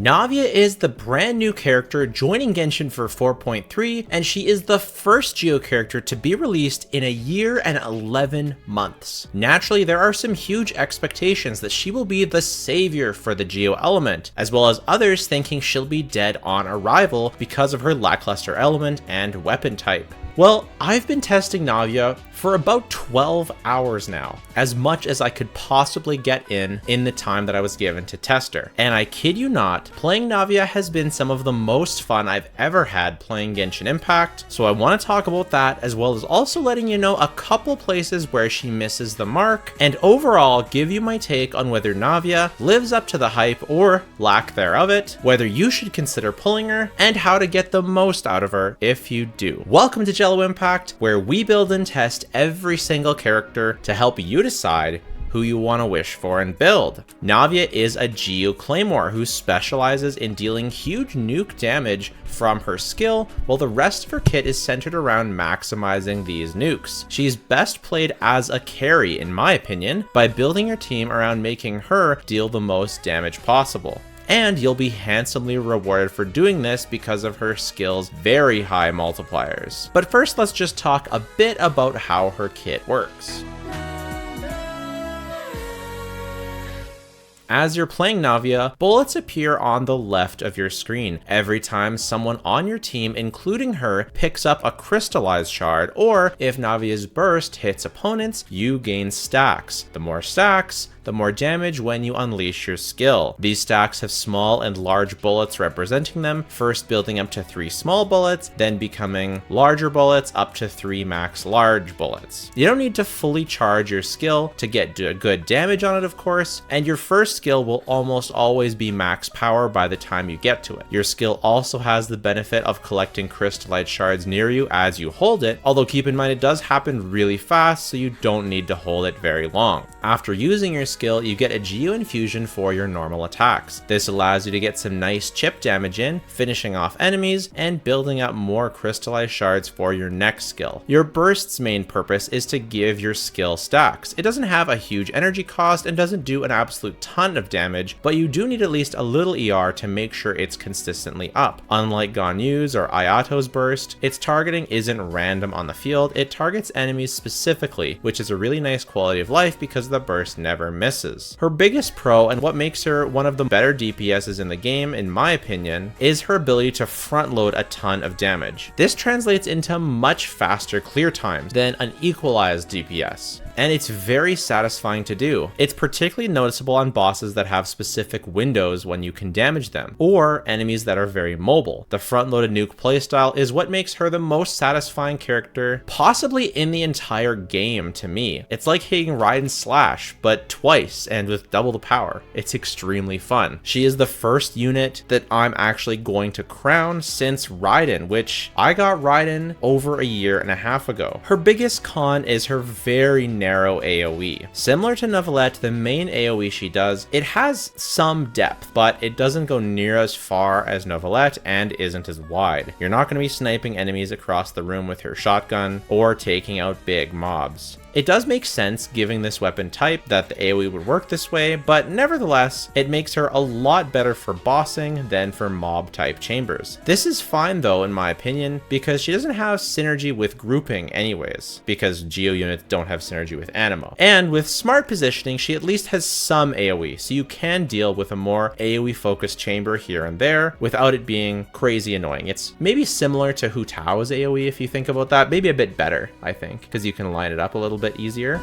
Navia is the brand new character joining Genshin for 4.3, and she is the first Geo character to be released in a year and 11 months. Naturally, there are some huge expectations that she will be the savior for the Geo element, as well as others thinking she'll be dead on arrival because of her lackluster element and weapon type. Well, I've been testing Navia for about 12 hours now, as much as I could possibly get in the time that I was given to test her. And I kid you not, playing Navia has been some of the most fun I've ever had playing Genshin Impact, so I want to talk about that, as well as also letting you know a couple places where she misses the mark, and overall give you my take on whether Navia lives up to the hype or lack thereof it, whether you should consider pulling her, and how to get the most out of her if you do. Welcome to Jello Impact, where we build and test every single character to help you decide who you want to wish for and build. Navia is a Geo Claymore who specializes in dealing huge nuke damage from her skill, while the rest of her kit is centered around maximizing these nukes. She's best played as a carry, in my opinion, by building your team around making her deal the most damage possible. And you'll be handsomely rewarded for doing this because of her skill's very high multipliers. But first, let's just talk a bit about how her kit works. As you're playing Navia, bullets appear on the left of your screen every time someone on your team, including her, picks up a crystallized shard, or if Navia's burst hits opponents, you gain stacks. The more stacks, the more damage when you unleash your skill. These stacks have small and large bullets representing them, first building up to 3 small bullets, then becoming larger bullets up to 3 max large bullets. You don't need to fully charge your skill to get good damage on it, of course, and your first skill will almost always be max power by the time you get to it. Your skill also has the benefit of collecting crystallite shards near you as you hold it, although keep in mind it does happen really fast, so you don't need to hold it very long. After using your skill, you get a Geo infusion for your normal attacks. This allows you to get some nice chip damage in, finishing off enemies, and building up more crystallized shards for your next skill. Your burst's main purpose is to give your skill stacks. It doesn't have a huge energy cost and doesn't do an absolute ton of damage, but you do need at least a little ER to make sure it's consistently up. Unlike Ganyu's or Ayato's burst, its targeting isn't random on the field, it targets enemies specifically, which is a really nice quality of life because the burst never misses. Her biggest pro, and what makes her one of the better DPSs in the game, in my opinion, is her ability to front load a ton of damage. This translates into much faster clear times than an equalized DPS, and it's very satisfying to do. It's particularly noticeable on bosses that have specific windows when you can damage them, or enemies that are very mobile. The front-loaded nuke playstyle is what makes her the most satisfying character possibly in the entire game to me. It's like hitting Ride and Slash, but twice and with double the power. It's extremely fun. She is the first unit that I'm actually going to crown since Raiden, which I got Raiden over a year and a half ago. Her biggest con is her very narrow AoE. Similar to Novelette, the main AoE she does, it has some depth, but it doesn't go near as far as Novelette and isn't as wide. You're not going to be sniping enemies across the room with her shotgun or taking out big mobs. It does make sense, given this weapon type, that the AoE would work this way, but nevertheless, it makes her a lot better for bossing than for mob type chambers. This is fine though, in my opinion, because she doesn't have synergy with grouping anyways, because Geo units don't have synergy with Animo. And with smart positioning, she at least has some AoE, so you can deal with a more AoE focused chamber here and there without it being crazy annoying. It's maybe similar to Hu Tao's AoE if you think about that, maybe a bit better, I think, because you can line it up a little bit easier.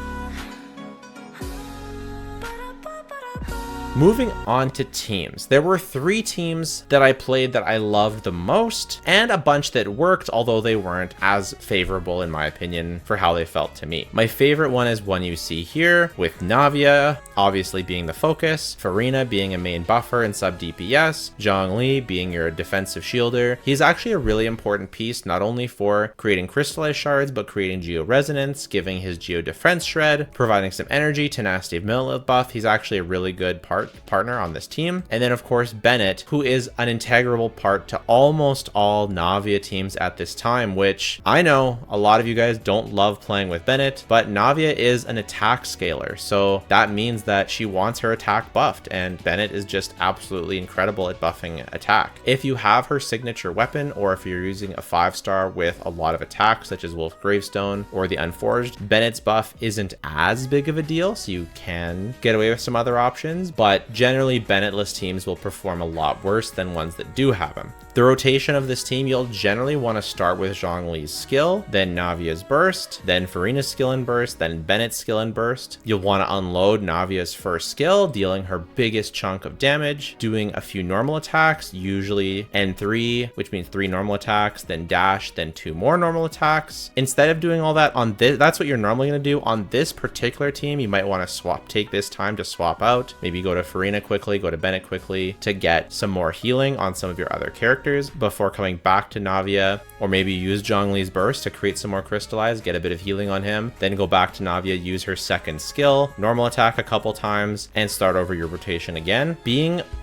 Moving on to teams. There were 3 teams that I played that I loved the most, and a bunch that worked, although they weren't as favorable in my opinion for how they felt to me. My favorite one is one you see here, with Navia obviously being the focus, Farina being a main buffer and sub DPS, Zhongli being your defensive shielder. He's actually a really important piece, not only for creating crystallized shards, but creating geo resonance, giving his geo defense shred, providing some energy to nasty Millilith buff. He's actually a really good part partner on this team. And then of course Bennett, who is an integral part to almost all Navia teams at this time, which I know a lot of you guys don't love playing with Bennett, but Navia is an attack scaler, so that means that she wants her attack buffed, and Bennett is just absolutely incredible at buffing attack. If you have her signature weapon, or if you're using a 5-star with a lot of attacks such as Wolf Gravestone or the Unforged, Bennett's buff isn't as big of a deal, so you can get away with some other options, but generally Bennettless teams will perform a lot worse than ones that do have him. The rotation of this team, you'll generally want to start with Zhongli's skill, then Navia's burst, then Furina's skill and burst, then Bennett's skill and burst. You'll want to unload Navia's first skill, dealing her biggest chunk of damage, doing a few normal attacks, usually N3, which means 3 normal attacks, then dash, then 2 more normal attacks. Instead of doing all that on this, that's what you're normally going to do. On this particular team, you might want to take this time to swap out, maybe go to Furina quickly, go to Bennett quickly to get some more healing on some of your other characters before coming back to Navia, or maybe use Zhongli's burst to create some more crystallize, get a bit of healing on him, then go back to Navia, use her second skill, normal attack a couple times, and start over your rotation again.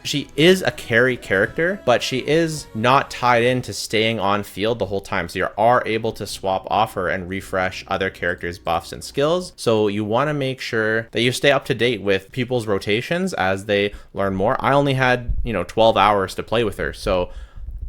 She is a carry character, but she is not tied into staying on field the whole time, so you are able to swap off her and refresh other characters' buffs and skills. So you want to make sure that you stay up to date with people's rotations as they learn more. I only had 12 hours to play with her, so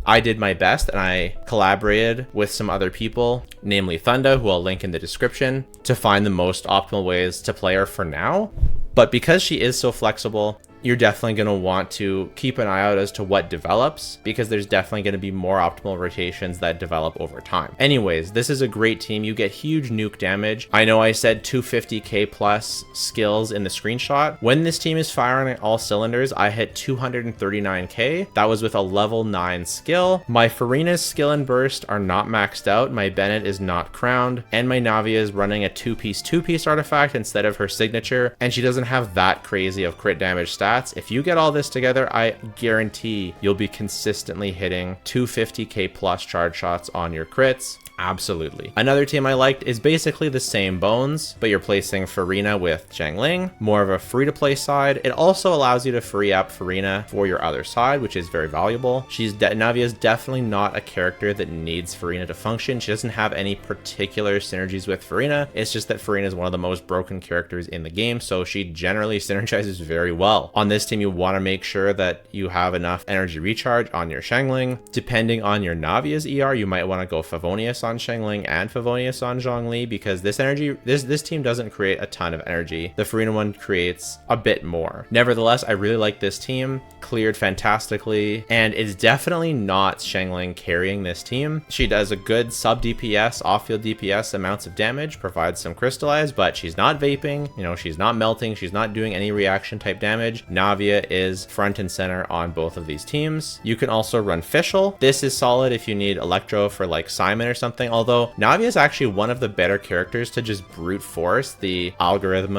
I did my best, and I collaborated with some other people, namely Thunda, who I'll link in the description, to find the most optimal ways to play her for now. But because she is so flexible, you're definitely going to want to keep an eye out as to what develops, because there's definitely going to be more optimal rotations that develop over time. Anyways, this is a great team. You get huge nuke damage. I know I said 250k plus skills in the screenshot. When this team is firing at all cylinders, I hit 239k. That was with a level 9 skill. My Furina's skill and burst are not maxed out. My Bennett is not crowned, and my Navia is running a 2-piece artifact instead of her signature, and she doesn't have that crazy of crit damage stats. If you get all this together, I guarantee you'll be consistently hitting 250k plus charge shots on your crits. Absolutely. Another team I liked is basically the same bones, but you're placing Furina with Xiangling, more of a free-to-play side. It also allows you to free up Furina for your other side, which is very valuable. Navia is definitely not a character that needs Furina to function. She doesn't have any particular synergies with Furina. It's just that Furina is one of the most broken characters in the game, so she generally synergizes very well. On this team, you want to make sure that you have enough energy recharge on your Xiangling. Depending on your Navia's ER, you might want to go Favonius on Xiangling and Favonius on Zhongli, because this team doesn't create a ton of energy. The Furina one creates a bit more. Nevertheless, I really like this team. Cleared fantastically, and it's definitely not Xiangling carrying this team. She does a good sub DPS, off-field DPS amounts of damage, provides some crystallize, but she's not vaping, she's not melting, she's not doing any reaction type damage. Navia is front and center on both of these teams. You can also run Fischl. This is solid if you need Electro for like Simon or something, although Navia is actually one of the better characters to just brute force the algorithm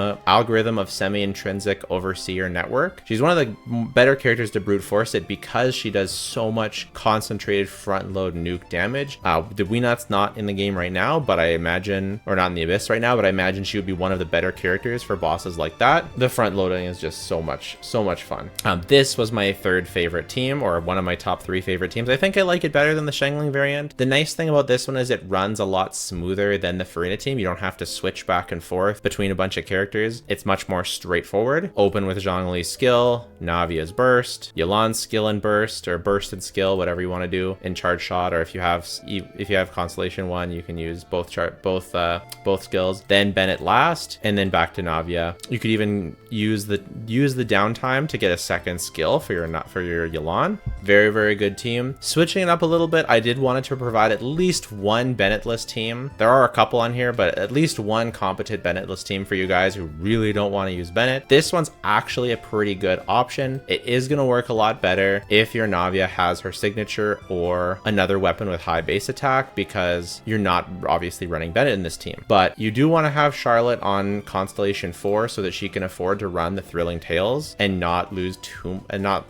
of semi-intrinsic overseer network. She's one of the better characters to brute force it because she does so much concentrated front load nuke damage. The Weenot's not in the game right now, but I imagine, or not in the Abyss right now, but I imagine she would be one of the better characters for bosses like that. The front loading is just so much fun. This was my third favorite team, or one of my top 3 favorite teams. I think I like it better than the Xiangling variant. The nice thing about this one is it runs a lot smoother than the Furina team. You don't have to switch back and forth between a bunch of characters. It's much more straightforward. Open with Zhongli's skill, Navia's burst, Yelan's skill and burst, or burst and skill, whatever you want to do in charge shot, or if you have Constellation 1, you can use both skills. Then Bennett last, and then back to Navia. You could even use the downtime to get a second skill for your Yelan. Very, very good team. Switching it up a little bit, I did want to provide at least one Bennettless team. There are a couple on here, but at least one competent Bennettless team for you guys who really don't want to use Bennett. This one's actually a pretty good option. It is going to work a lot better if your Navia has her signature or another weapon with high base attack, because you're not obviously running Bennett in this team. But you do want to have Charlotte on Constellation 4 so that she can afford to run the Thrilling Tales and not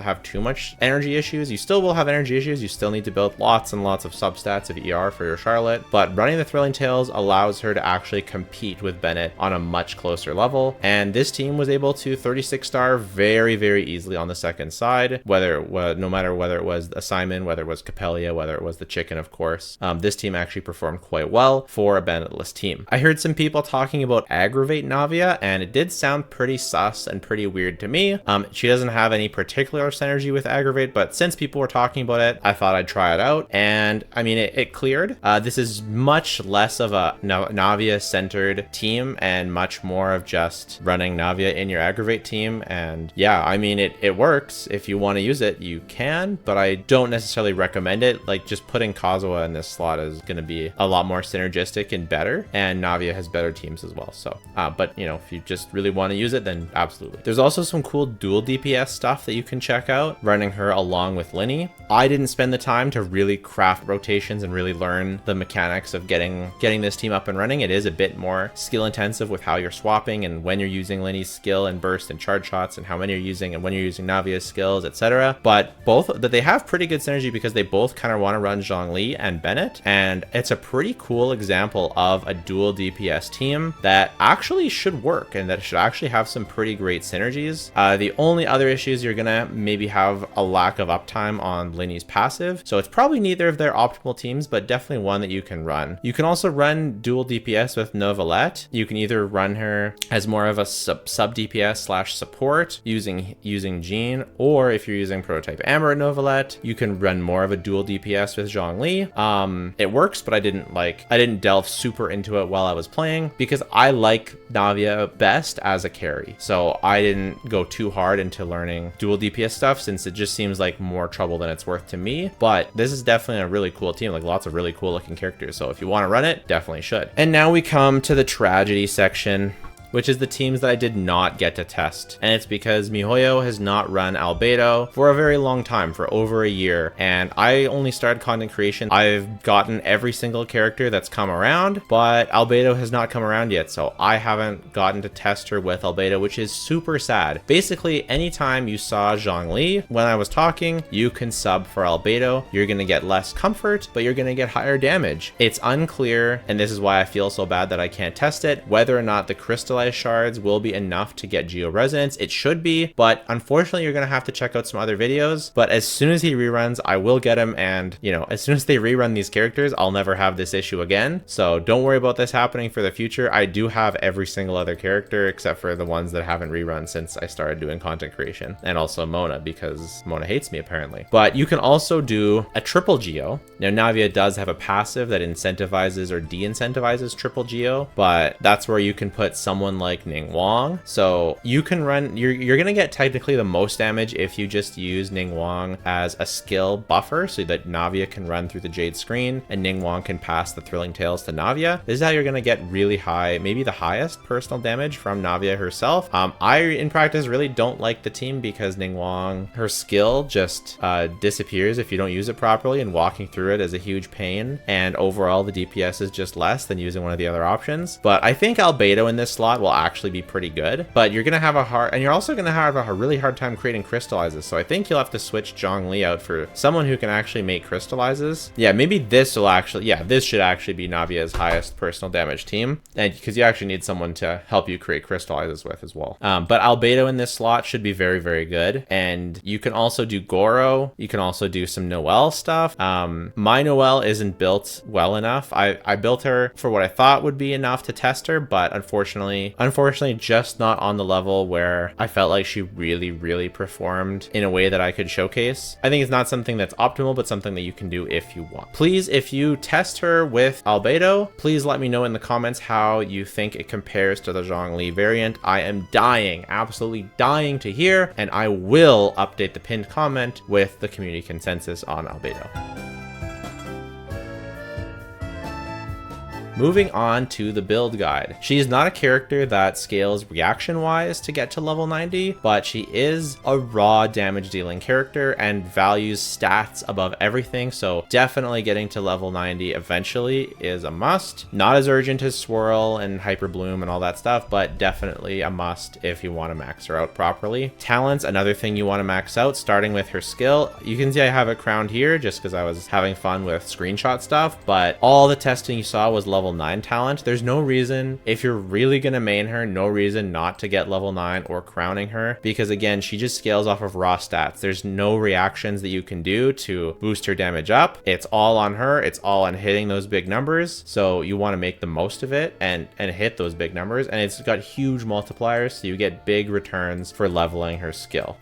have too much energy issues. You still will have energy issues. You still need to build lots and lots of substats of ER for your Charlotte. Charlotte, but running the Thrilling Tales allows her to actually compete with Bennett on a much closer level, and this team was able to 36 star very, very easily on the second side, no matter whether it was a Simon, whether it was Capellia, whether it was the chicken, of course. This team actually performed quite well for a Bennettless team. I heard some people talking about Aggravate Navia, and it did sound pretty sus and pretty weird to me. She doesn't have any particular synergy with Aggravate, but since people were talking about it, I thought I'd try it out, and I mean, it cleared. This is much less of a Navia-centered team and much more of just running Navia in your Aggravate team, and yeah, I mean, it works. If you want to use it, you can, but I don't necessarily recommend it. Like, just putting Kazuha in this slot is going to be a lot more synergistic and better, and Navia has better teams as well. So, but you know, if you just really want to use it, then absolutely. There's also some cool dual DPS stuff that you can check out, running her along with Linny. I didn't spend the time to really craft rotations and really learn the mechanics of getting this team up and running. It is a bit more skill intensive with how you're swapping and when you're using Linny's skill and burst and charge shots and how many you're using and when you're using Navia's skills, etc. But they have pretty good synergy because they both kind of want to run Zhongli and Bennett, and it's a pretty cool example of a dual DPS team that actually should work and that should actually have some pretty great synergies. The only other issues, you're gonna maybe have a lack of uptime on Linny's passive, so it's probably neither of their optimal teams, but definitely one that you can run. You can also run dual DPS with Novelette. You can either run her as more of a sub DPS slash support using Jean, or if you're using prototype Amber Novelette, you can run more of a dual DPS with Zhongli. It works, but I didn't delve super into it while I was playing because I like Navia best as a carry. So I didn't go too hard into learning dual DPS stuff since it just seems like more trouble than it's worth to me. But this is definitely a really cool team, like lots of really cool looking characters. So if you want to run it, definitely should. And now we come to the tragedy section, which is the teams that I did not get to test. And it's because MiHoYo has not run Albedo for a very long time, for over a year. And I only started content creation. I've gotten every single character that's come around, but Albedo has not come around yet. So I haven't gotten to test her with Albedo, which is super sad. Basically, anytime you saw Zhongli when I was talking, you can sub for Albedo. You're gonna get less comfort, but you're gonna get higher damage. It's unclear, and this is why I feel so bad that I can't test it, whether or not the crystal shards will be enough to get Geo Resonance. It should be, but unfortunately you're gonna have to check out some other videos. But as soon as he reruns, I will get him, and you know, as soon as they rerun these characters, I'll never have this issue again. So don't worry about this happening for the future. I do have every single other character except for the ones that haven't rerun since I started doing content creation, and also Mona, because Mona hates me apparently. But you can also do a triple Geo. Now Navia does have a passive that incentivizes or de-incentivizes triple Geo, but that's where you can put someone like Ningguang. So you can run, you're gonna get technically the most damage if you just use Ningguang as a skill buffer so that Navia can run through the Jade screen and Ningguang can pass the Thrilling Tales to Navia. This is how you're gonna get really high, maybe the highest personal damage from Navia herself. I in practice really don't like the team because Ningguang, her skill just disappears if you don't use it properly, and walking through it is a huge pain, and overall the DPS is just less than using one of the other options. But I think Albedo in this slot will actually be pretty good, but you're gonna have you're also gonna have a really hard time creating crystallizes. So I think you'll have to switch Zhongli out for someone who can actually make crystallizes. Yeah, maybe this will actually, yeah, this should actually be Navia's highest personal damage team, and because you actually need someone to help you create crystallizes with as well. But Albedo in this slot should be very, very good, and you can also do Goro. You can also do some Noelle stuff. My Noelle isn't built well enough. I built her for what I thought would be enough to test her, but unfortunately just not on the level where I felt like she really performed in a way that I could showcase. I think it's not something that's optimal, but something that you can do if you want. Please, if you test her with Albedo, please let me know in the comments how you think it compares to the Zhongli variant. I am dying, absolutely dying to hear, and I will update the pinned comment with the community consensus on Albedo. Moving on to the build guide. She is not a character that scales reaction wise to get to level 90, but she is a raw damage dealing character and values stats above everything, so definitely getting to level 90 eventually is a must. Not as urgent as Swirl and Hyper Bloom and all that stuff, but definitely a must if you want to max her out properly. Talents, another thing you want to max out, starting with her skill. You can see I have it crowned here just because I was having fun with screenshot stuff, but all the testing you saw was level 9 talent. There's no reason, if you're really going to main her, no reason not to get level 9 or crowning her, because again, she just scales off of raw stats. There's no reactions that you can do to boost her damage up. It's all on her. It's all on hitting those big numbers. So you want to make the most of it and hit those big numbers. And it's got huge multipliers, so you get big returns for leveling her skill.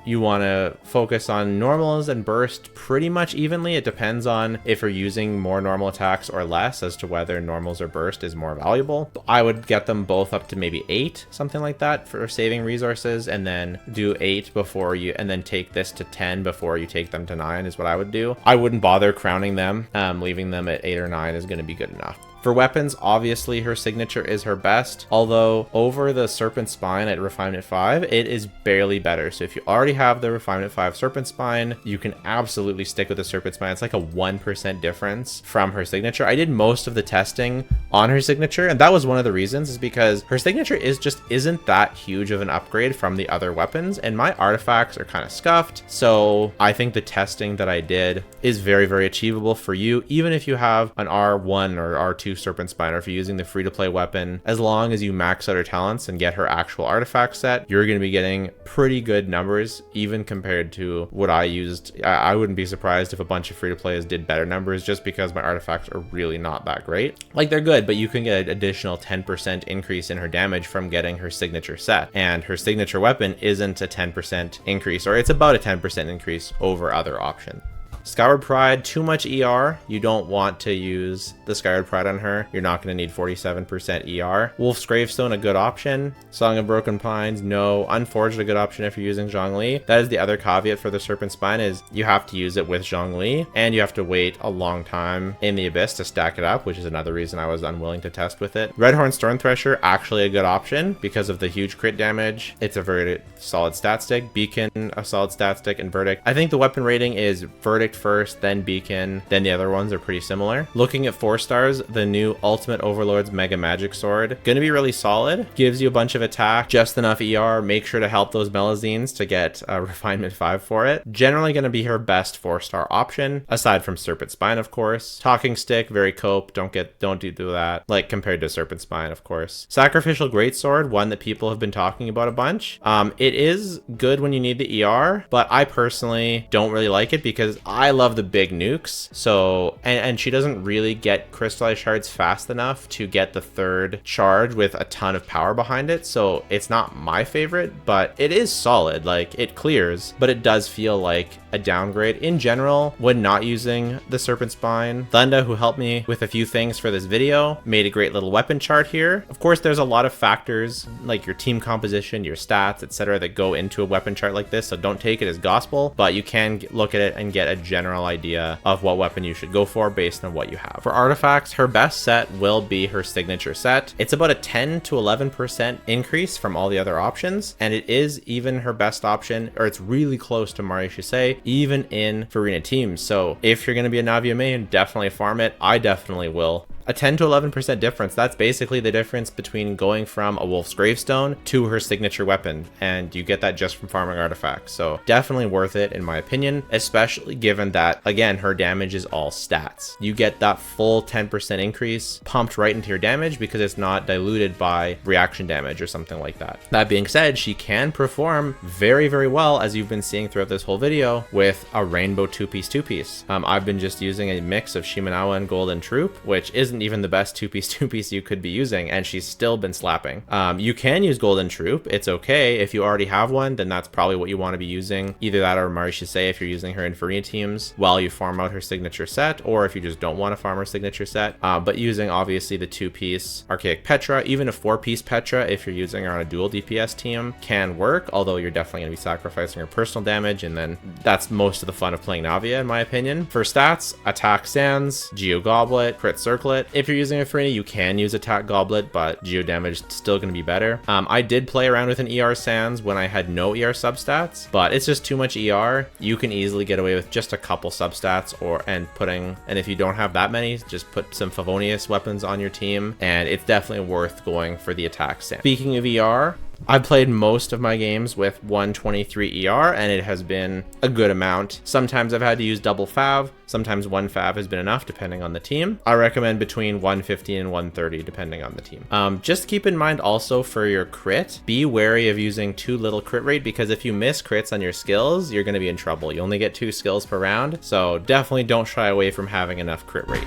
You want to focus on normals and burst pretty much evenly. It depends on if you're using more normal attacks or less as to whether normals or burst is more valuable. I would get them both up to maybe 8, something like that, for saving resources, and then do 8 before you, and then take this to 10 before you take them to 9 is what I would do. I wouldn't bother crowning them. Leaving them at 8 or 9 is going to be good enough. For weapons, obviously her signature is her best, although over the Serpent Spine at Refinement 5, it is barely better. So if you already have the Refinement 5 Serpent Spine, you can absolutely stick with the Serpent Spine. It's like a 1% difference from her signature. I did most of the testing on her signature, and that was one of the reasons, is because her signature isn't that huge of an upgrade from the other weapons, and my artifacts are kind of scuffed. So I think the testing that I did is very, very achievable for you, even if you have an R1 or R2 Serpent Spine, or if you're using the free-to-play weapon. As long as you max out her talents and get her actual artifact set, you're going to be getting pretty good numbers, even compared to what I used. I wouldn't be surprised if a bunch of free-to-players did better numbers, just because my artifacts are really not that great. Like, they're good, but you can get an additional 10% increase in her damage from getting her signature set, and her signature weapon isn't a 10% increase, or it's about a 10% increase over other options. Skyward Pride, too much ER. You don't want to use the Skyward Pride on her. You're not going to need 47% ER. Wolf's Gravestone, a good option. Song of Broken Pines, no. Unforged, a good option if you're using Zhongli. That is the other caveat for the Serpent Spine, is you have to use it with Zhongli, and you have to wait a long time in the Abyss to stack it up, which is another reason I was unwilling to test with it. Redhorn Storm Thresher, actually a good option because of the huge crit damage. It's a very solid stat stick. Beacon, a solid stat stick, and Verdict. I think the weapon rating is Verdict first, then Beacon, then the other ones are pretty similar. Looking at 4 stars, the new Ultimate Overlord's Mega Magic Sword, gonna be really solid. Gives you a bunch of attack, just enough ER. Make sure to help those Melazines to get Refinement 5 for it. Generally gonna be her best 4-star option, aside from Serpent Spine, of course. Talking Stick, very cope. Don't do that, like, compared to Serpent Spine, of course. Sacrificial Greatsword, one that people have been talking about a bunch. It is good when you need the ER, but I personally don't really like it because I love the big nukes. So, and she doesn't really get crystallized shards fast enough to get the 3rd charge with a ton of power behind it. So it's not my favorite, but it is solid. Like, it clears, but it does feel like a downgrade in general when not using the Serpent Spine. Glenda, who helped me with a few things for this video, made a great little weapon chart here. Of course, there's a lot of factors like your team composition, your stats, etc., that go into a weapon chart like this, so don't take it as gospel, but you can look at it and get a general idea of what weapon you should go for based on what you have. For artifacts, her best set will be her signature set. It's about a 10 to 11% increase from all the other options, and it is even her best option, or it's really close to Mari Shusei, even in Farina teams. So if you're going to be a Navia main, definitely farm it. I definitely will. A 10 to 11% difference, that's basically the difference between going from a Wolf's Gravestone to her signature weapon, and you get that just from farming artifacts. So definitely worth it in my opinion, especially given that, again, her damage is all stats. You get that full 10% increase pumped right into your damage because it's not diluted by reaction damage or something like that. That being said, she can perform very, very well, as you've been seeing throughout this whole video, with a rainbow 2-piece. I've been just using a mix of Shimenawa and Golden Troop, which isn't even the best 2-piece you could be using, and she's still been slapping. You can use Golden Troop. It's okay. If you already have one, then that's probably what you want to be using. Either that or Mari Shusei if you're using her in Farina teams while you farm out her signature set, or if you just don't want to farm her signature set. But using obviously the 2-piece Archaic Petra, even a 4-piece Petra if you're using her on a dual DPS team, can work, although you're definitely going to be sacrificing her personal damage, and then that's most of the fun of playing Navia in my opinion. For stats, Attack Sands, Geo Goblet, Crit Circlet, Goblet. If you're using a Farina, you can use Attack Goblet, but geo damage is still going to be better. I did play around with an ER Sans when I had no ER substats, but it's just too much ER. You can easily get away with just a couple substats and if you don't have that many, just put some Favonius weapons on your team, and it's definitely worth going for the Attack Sans. Speaking of ER, I've played most of my games with 123 ER, and it has been a good amount. Sometimes I've had to use double Fav. Sometimes one Fav has been enough, depending on the team. I recommend between 150 and 130, depending on the team. Just keep in mind also for your crit, be wary of using too little crit rate, because if you miss crits on your skills, you're going to be in trouble. You only get 2 skills per round, so definitely don't shy away from having enough crit rate.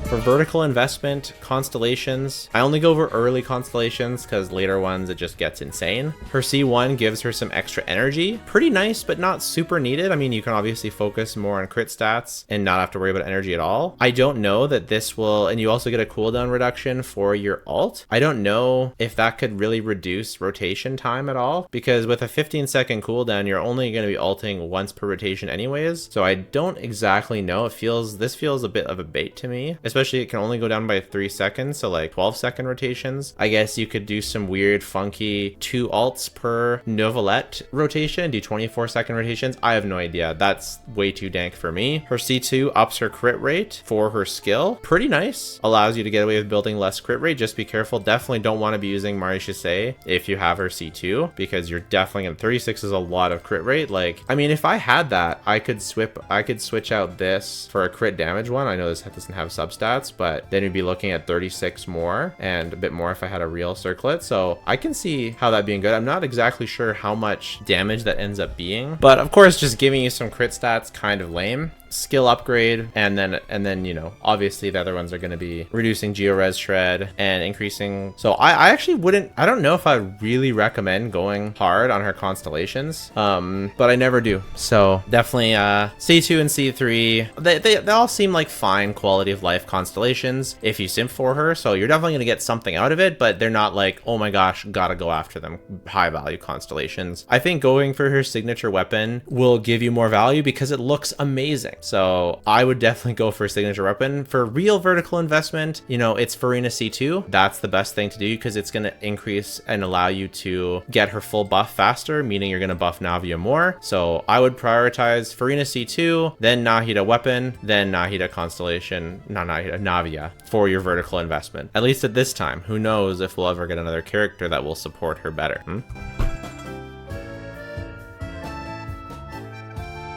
For vertical investment, constellations, I only go over early constellations because later ones it just gets insane. Her C1 gives her some extra energy. Pretty nice, but not super needed. I mean, you can obviously focus more on crit stats and not have to worry about energy at all. I don't know that this will, and you also get a cooldown reduction for your ult. I don't know if that could really reduce rotation time at all, because with a 15-second cooldown, you're only going to be ulting once per rotation anyways. So I don't exactly know. This feels a bit of a bait to me, especially it can only go down by 3 seconds, so like 12-second rotations. I guess you could do some weird funky 2 ults per Novelette rotation, do 24-second rotations. I have no idea. That's way too dank for me. Her C2 ups her crit rate for her skill. Pretty nice. Allows you to get away with building less crit rate. Just be careful. Definitely don't want to be using Marie Chassé if you have her C2, because you're definitely in 36 is a lot of crit rate. Like, I mean, if I had that, I could switch out this for a crit damage one. I know this doesn't have substats, but then we'd be looking at 36 more and a bit more if I had a real circlet. So I can see how that being good. I'm not exactly sure how much damage that ends up being, but of course, just giving you some crit stats kind of lame. Skill upgrade, and then you know, obviously the other ones are going to be reducing Geo-Res Shred and increasing. So I actually wouldn't, I don't know if I really recommend going hard on her constellations, but I never do. So definitely C2 and C3, they all seem like fine quality of life constellations if you simp for her, so you're definitely going to get something out of it, but they're not like, oh my gosh, gotta go after them high value constellations. I think going for her signature weapon will give you more value because it looks amazing. So I would definitely go for a signature weapon. For real vertical investment, you know, it's Farina C2. That's the best thing to do because it's going to increase and allow you to get her full buff faster, meaning you're going to buff Navia more. So I would prioritize Farina C2, then Nahida weapon, then Nahida constellation, not Nahida, Navia for your vertical investment. At least at this time. Who knows if we'll ever get another character that will support her better.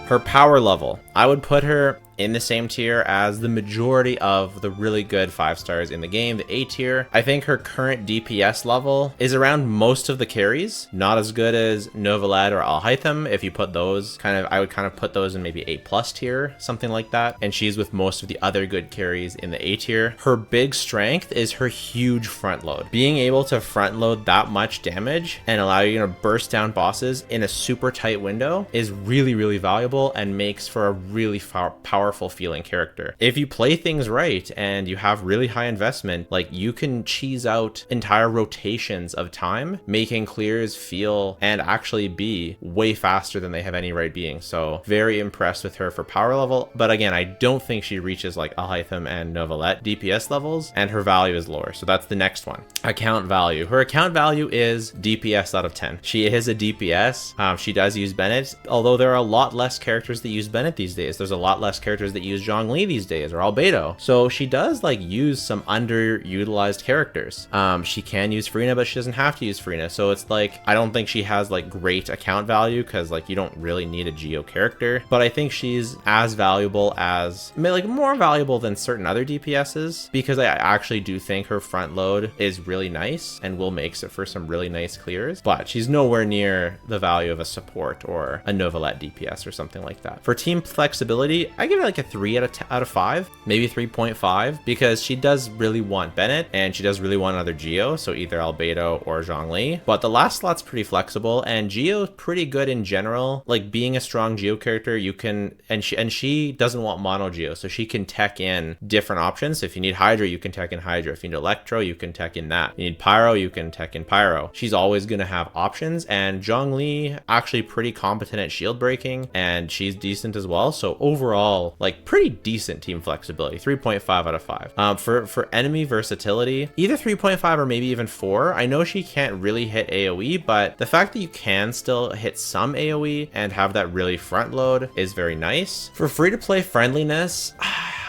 Her power level, I would put her in the same tier as the majority of the really good 5 stars in the game, the A tier. I think her current DPS level is around most of the carries, not as good as Novelette or Alhaitham. If you put those I would kind of put those in maybe A+ tier, something like that. And she's with most of the other good carries in the A tier. Her big strength is her huge front load. Being able to front load that much damage and allow you to burst down bosses in a super tight window is really, really valuable and makes for a really powerful feeling character. If you play things right and you have really high investment, like you can cheese out entire rotations of time, making clears feel and actually be way faster than they have any right being. So very impressed with her for power level. But again, I don't think she reaches like Alhaitham and Novelette DPS levels, and her value is lower. So that's the next one. Account value. Her account value is DPS out of 10. She is a DPS. She does use Bennett, although there are a lot less characters that use Bennett these days. There's a lot less characters that use Zhongli these days, or Albedo. So she does like use some underutilized characters. She can use Farina, but she doesn't have to use Farina. So it's like, I don't think she has like great account value because like you don't really need a Geo character, but I think she's as valuable as, like more valuable than certain other DPSs, because I actually do think her front load is really nice and will make it for some really nice clears, but she's nowhere near the value of a support or a Novelette DPS or something like that. For team flexibility, I give it like a 3 out of 5, maybe 3.5, because she does really want Bennett and she does really want another Geo, so either Albedo or Zhongli. But the last slot's pretty flexible, and Geo's pretty good in general. Like being a strong Geo character, you can, and she doesn't want mono Geo, so she can tech in different options. So if you need Hydra, you can tech in Hydra. If you need Electro, you can tech in that. You need Pyro, you can tech in Pyro. She's always going to have options, and Zhongli actually pretty competent at shield breaking, and she's decent as well. So overall, like pretty decent team flexibility, 3.5 out of 5. For enemy versatility, either 3.5 or maybe even 4. I know she can't really hit AoE, but the fact that you can still hit some AoE and have that really front load is very nice. For free-to-play friendliness,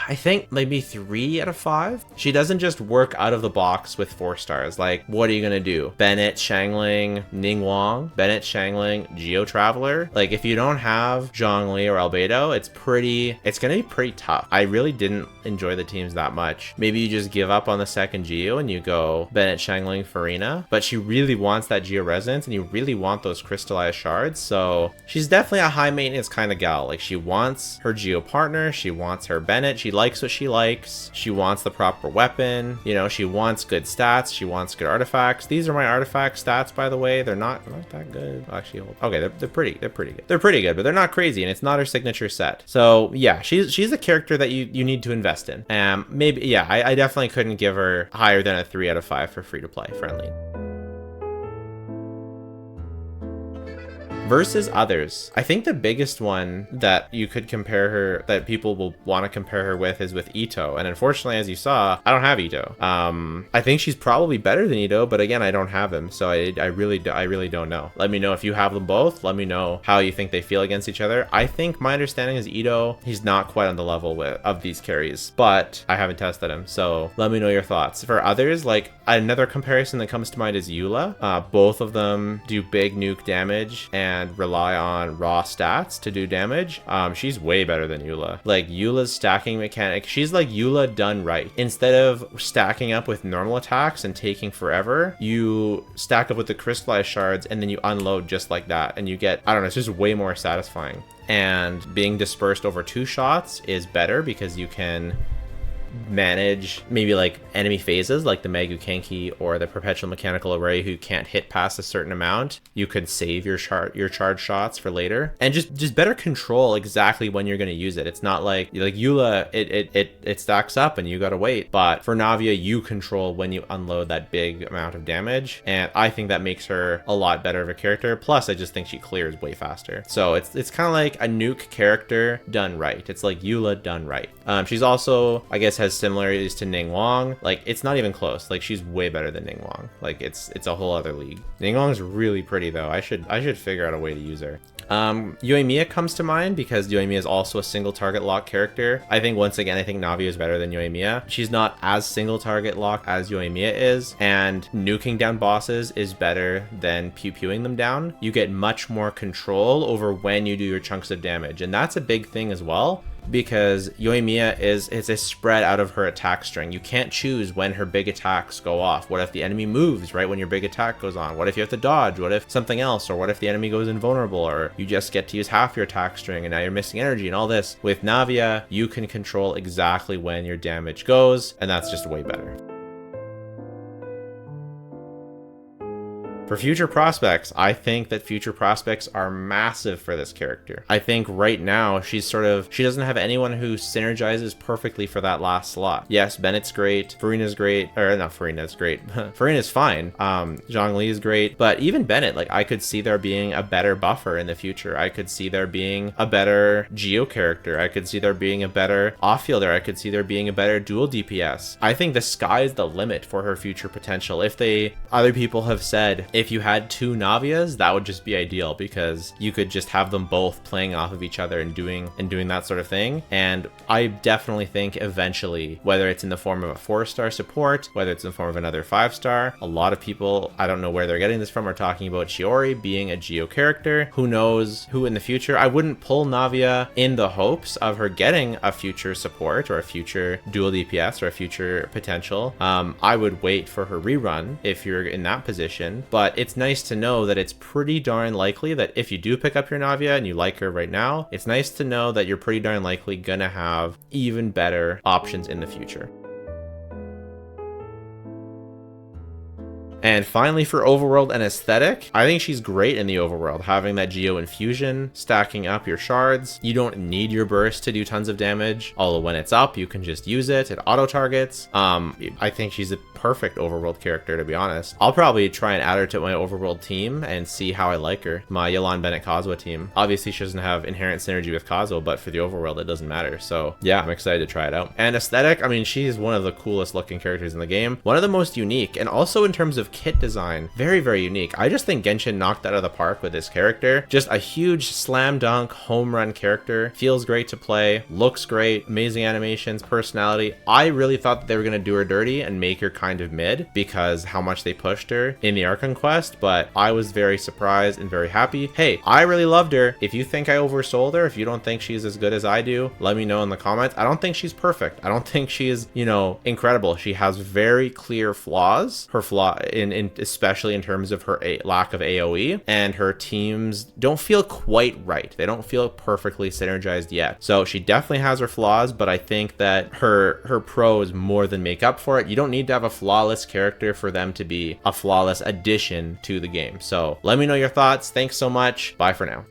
I think maybe 3 out of 5. She doesn't just work out of the box with 4 stars. Like, what are you gonna do? Bennett, Xiangling, Ningguang, Bennett, Xiangling, Geo Traveler. Like, if you don't have Zhongli or Albedo, it's gonna be pretty tough. I really didn't enjoy the teams that much. Maybe you just give up on the second Geo and you go Bennett, Xiangling, Farina. But she really wants that Geo Resonance and you really want those crystallized shards. So she's definitely a high maintenance kind of gal. Like, she wants her Geo partner, she wants her Bennett, she likes what she likes, she wants the proper weapon, you know, she wants good stats, she wants good artifacts. These are my artifact stats, by the way. They're not that good. Actually, okay, they're pretty good. They're pretty good, but they're not crazy, and it's not her signature set. So yeah, she's a character that you need to invest in. Maybe, yeah, I definitely couldn't give her higher than a 3 out of 5 for free to play friendly. Versus others, I think the biggest one that you could compare her, that people will want to compare her with, is with Ito. And unfortunately, as you saw, I don't have Ito. I think she's probably better than Ito, but again, I don't have him, so I really don't know. Let me know if you have them both. Let me know how you think they feel against each other. I think my understanding is Ito, he's not quite on the level of these carries, but I haven't tested him, so let me know your thoughts. For others, like another comparison that comes to mind is Eula. Both of them do big nuke damage and rely on raw stats to do damage. She's way better than Eula. Like, Eula's stacking mechanic, she's like Eula done right. Instead of stacking up with normal attacks and taking forever, you stack up with the crystallized shards and then you unload just like that, and you get, I don't know, it's just way more satisfying. And being dispersed over 2 shots is better because you can manage maybe like enemy phases like the Magu Kenki or the Perpetual Mechanical Array who can't hit past a certain amount. You could save your charge shots for later and just better control exactly when you're going to use it. It's not like Eula, it stacks up and you got to wait, but for Navia, you control when you unload that big amount of damage, and I think that makes her a lot better of a character. Plus, I just think she clears way faster. So it's kind of like a nuke character done right. It's like Eula done right. She's also, I guess, has similarities to Ningguang. Like, it's not even close. Like, she's way better than Ningguang. Like, it's a whole other league. Ningguang's really pretty though. I should figure out a way to use her. Yoimiya comes to mind because Yoimiya is also a single target lock character. I think once again, I think Navia is better than Yoimiya. She's not as single target lock as Yoimiya is, and nuking down bosses is better than pew-pewing them down. You get much more control over when you do your chunks of damage, and that's a big thing as well, because Yoimiya is a spread out of her attack string. You can't choose when her big attacks go off. What if the enemy moves right when your big attack goes on? What if you have to dodge? What if something else? Or what if the enemy goes invulnerable? Or you just get to use half your attack string and now you're missing energy and all this. With Navia, you can control exactly when your damage goes, and that's just way better. For future prospects, I think that future prospects are massive for this character. I think right now she doesn't have anyone who synergizes perfectly for that last slot. Yes, Bennett's great, Farina's great, or not Farina's great, Farina's fine, Zhongli is great, but even Bennett, like, I could see there being a better buffer in the future. I could see there being a better Geo character. I could see there being a better off-fielder. I could see there being a better dual DPS. I think the sky's the limit for her future potential. Other people have said, if you had 2 Navias, that would just be ideal because you could just have them both playing off of each other and doing that sort of thing. And I definitely think eventually, whether it's in the form of a 4-star support, whether it's in the form of another 5-star, a lot of people, I don't know where they're getting this from, are talking about Shiori being a Geo character. Who knows who in the future? I wouldn't pull Navia in the hopes of her getting a future support or a future dual DPS or a future potential. I would wait for her rerun if you're in that position, but it's nice to know that it's pretty darn likely that if you do pick up your Navia and you like her right now, it's nice to know that you're pretty darn likely gonna have even better options in the future. And finally, for Overworld and aesthetic, I think she's great in the Overworld, having that Geo Infusion, stacking up your shards. You don't need your burst to do tons of damage, although when it's up, you can just use it. It auto targets. I think she's a perfect Overworld character, to be honest. I'll probably try and add her to my Overworld team and see how I like her. My Yolan Bennett Kazuha team. Obviously, she doesn't have inherent synergy with Kazuha, but for the Overworld, it doesn't matter. So yeah, I'm excited to try it out. And aesthetic, I mean, she's one of the coolest looking characters in the game. One of the most unique, and also in terms of kit design, very, very unique. I just think Genshin knocked out of the park with this character. Just a huge slam dunk home run character. Feels great to play, looks great, amazing animations, personality. I really thought that they were going to do her dirty and make her kind of mid because how much they pushed her in the Archon quest, but I was very surprised and very happy. Hey, I really loved her. If you think I oversold her, if you don't think she's as good as I do, let me know in the comments. I don't think she's perfect. I don't think she's, you know, incredible. She has very clear flaws. Her flaw in especially in terms of her lack of AoE, and her teams don't feel quite right. They don't feel perfectly synergized yet. So she definitely has her flaws, but I think that her pros more than make up for it. You don't need to have a flawless character for them to be a flawless addition to the game. So let me know your thoughts. Thanks so much. Bye for now.